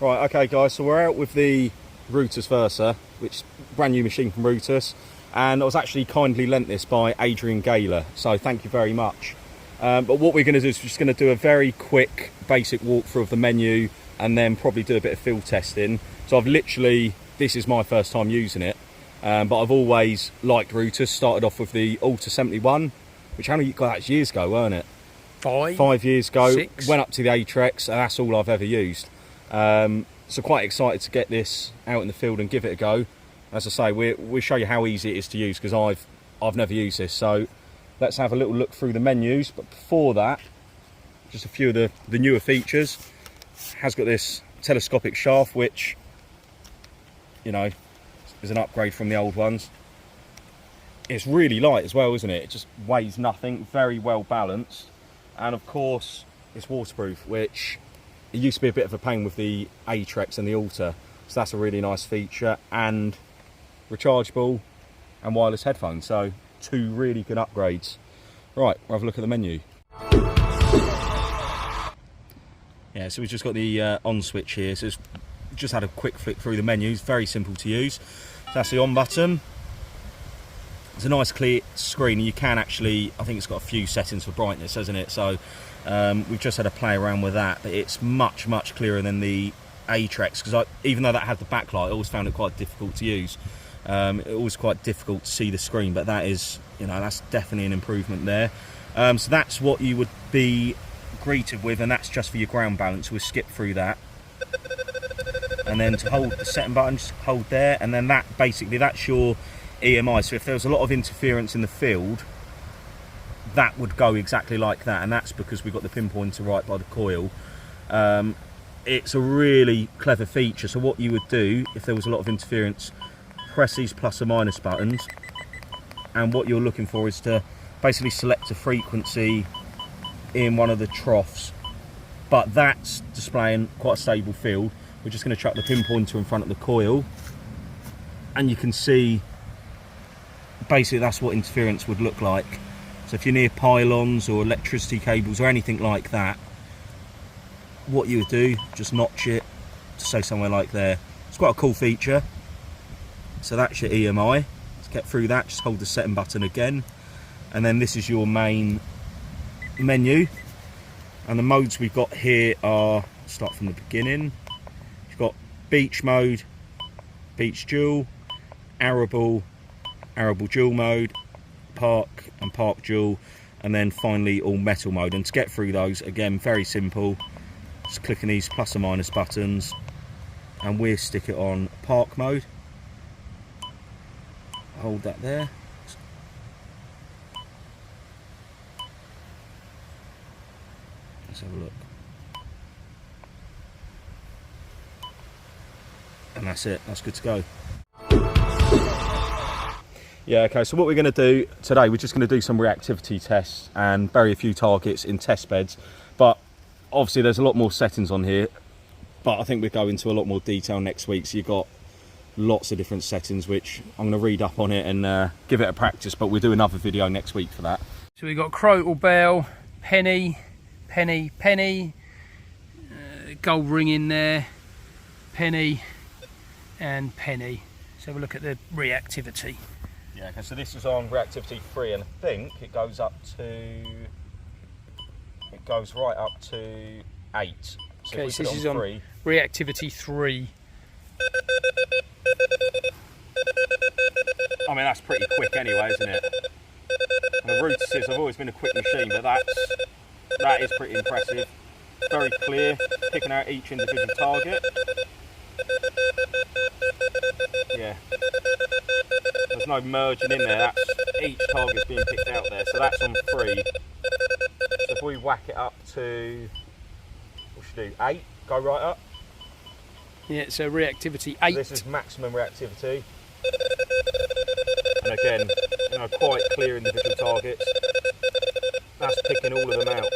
Right, okay guys, so we're out with the Rutus Versa, which is a brand new machine from Rutus, and I was actually kindly lent this by Adrian Gaylor, so thank you very much. But what we're going to do is we're just going to do a very quick basic walkthrough of the menu and then probably do a bit of field testing. So I've literally, this is my first time using it, but I've always liked Rutus. Started off with the Alta 71, which how many years ago, weren't it? 5 years ago. 6. Went up to the Atrex, and that's all I've ever used. So quite excited to get this out in the field and give it a go. As I say, we'll show you how easy it is to use because I've never used this. So let's have a little look through the menus. But before that, just a few of the newer features. Has got this telescopic shaft, which, you know, is an upgrade from the old ones. It's really light as well, isn't it? It just weighs nothing, very well balanced. And of course, it's waterproof, which it used to be a bit of a pain with the Atrex and the Alta. So that's a really nice feature. And rechargeable and wireless headphones. So 2 really good upgrades. Right, we'll have a look at the menu. Yeah, so we've just got the on switch here. So it's just had a quick flick through the menus. Very simple to use. So that's the on button. It's a nice clear screen. You can actually, I think it's got a few settings for brightness, hasn't it? So we've just had a play around with that, but it's much clearer than the Atrex, because even though that had the backlight, I always found it quite difficult to use. It was quite difficult to see the screen, but that is, you know, that's definitely an improvement there. So that's what you would be greeted with, and that's just for your ground balance. We'll skip through that. And then to hold the setting button, just hold there, and then that basically, that's your EMI. So if there was a lot of interference in the field, that would go exactly like that, and that's because we've got the pinpointer right by the coil. It's a really clever feature. So what you would do if there was a lot of interference, press these plus or minus buttons, and what you're looking for is to basically select a frequency in one of the troughs, but that's displaying quite a stable field. We're just going to chuck the pinpointer in front of the coil, and you can see basically that's what interference would look like. So if you're near pylons or electricity cables or anything like that, what you would do, just notch it to say somewhere like there. It's quite a cool feature. So that's your EMI. Let's get through that, just hold the setting button again, and then this is your main menu. And the modes we've got here are, start from the beginning, you've got beach mode, beach dual, arable dual mode, park and park dual, and then finally all metal mode. And to get through those, again, very simple, just clicking these plus or minus buttons, and we'll stick it on park mode. Hold that there. Let's have a look. And that's it, that's good to go. Yeah, okay, so what we're going to do today, we're just going to do some reactivity tests and bury a few targets in test beds. But obviously there's a lot more settings on here, but I think we'll go into a lot more detail next week. So you've got lots of different settings, which I'm going to read up on it and give it a practice, but we'll do another video next week for that. So we've got crotal bell, penny, gold ring in there, penny and penny. So have a look at the reactivity. Yeah, okay, so this is on reactivity 3, and I think it goes right up to 8. So okay, so this is on reactivity 3. I mean, that's pretty quick anyway, isn't it? And the Rutus have always been a quick machine, but that is pretty impressive. Very clear, picking out each individual target. Yeah. There's no merging in there, that's each target's being picked out there, so that's on 3. So if we whack it up to, what should we do, 8, go right up? Yeah, so reactivity 8. So this is maximum reactivity. And again, you know, quite clear individual targets. That's picking all of them out.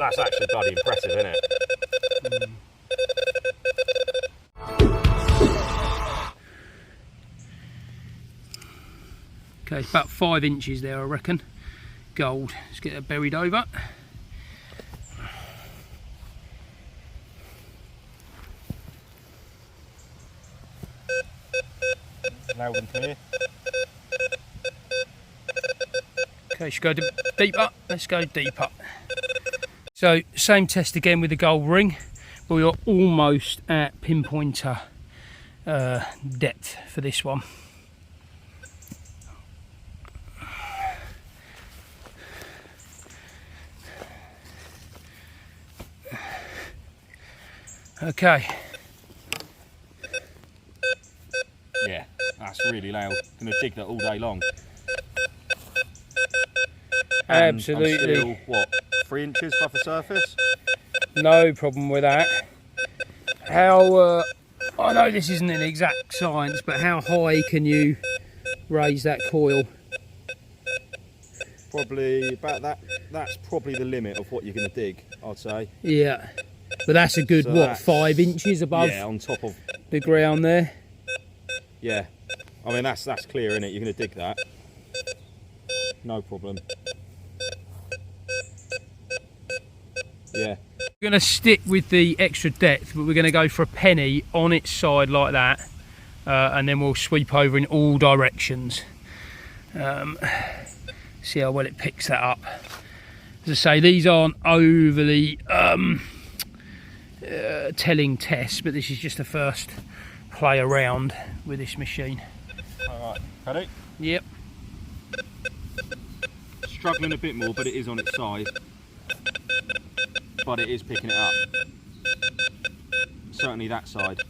That's actually bloody impressive, isn't it? Okay, about 5 inches there, I reckon. Gold. Let's get it buried over. loud and clear. Okay, should go deeper. Let's go deeper. So same test again with the gold ring, but we are almost at pinpointer depth for this one. Okay. Yeah, that's really loud. Gonna dig that all day long. And Absolutely. I'm still, what, 3 inches above the surface? No problem with that. How, I know this isn't an exact science, but how high can you raise that coil? Probably about that. That's probably the limit of what you're going to dig, I'd say. Yeah. But that's a good, So what, 5 inches above yeah, on top of the ground there? Yeah. I mean, that's clear, isn't it? You're going to dig that. No problem. Yeah. We're going to stick with the extra depth, but we're going to go for a penny on its side like that, and then we'll sweep over in all directions. See how well it picks that up. As I say, these aren't overly telling tests, but this is just the first play around with this machine. Alright, ready? Yep. Struggling a bit more, but it is on its side. But it is picking it up. Certainly that side.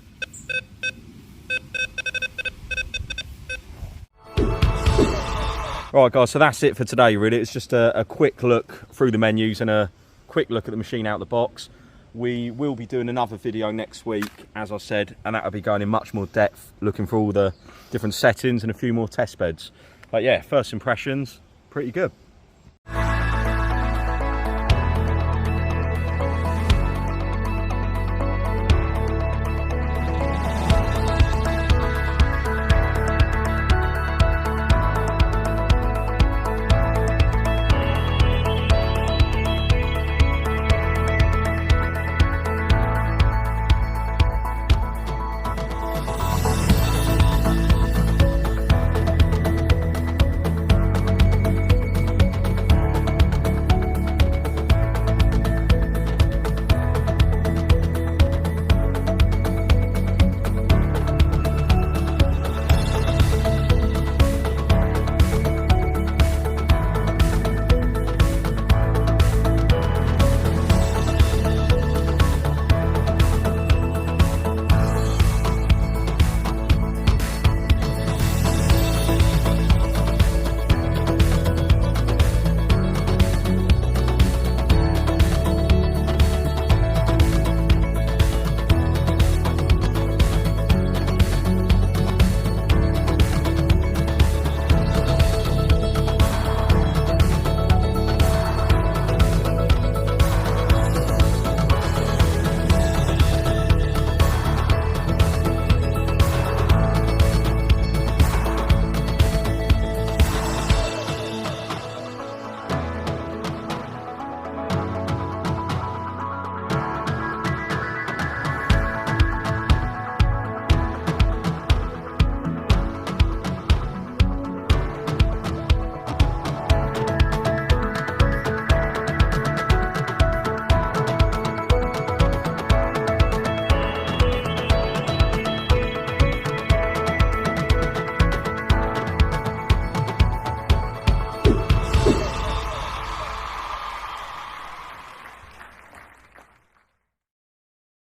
Right guys, so that's it for today really. It's just a quick look through the menus and a quick look at the machine out of the box. We will be doing another video next week, as I said, and that'll be going in much more depth, looking for all the different settings and a few more test beds. But yeah, first impressions, pretty good.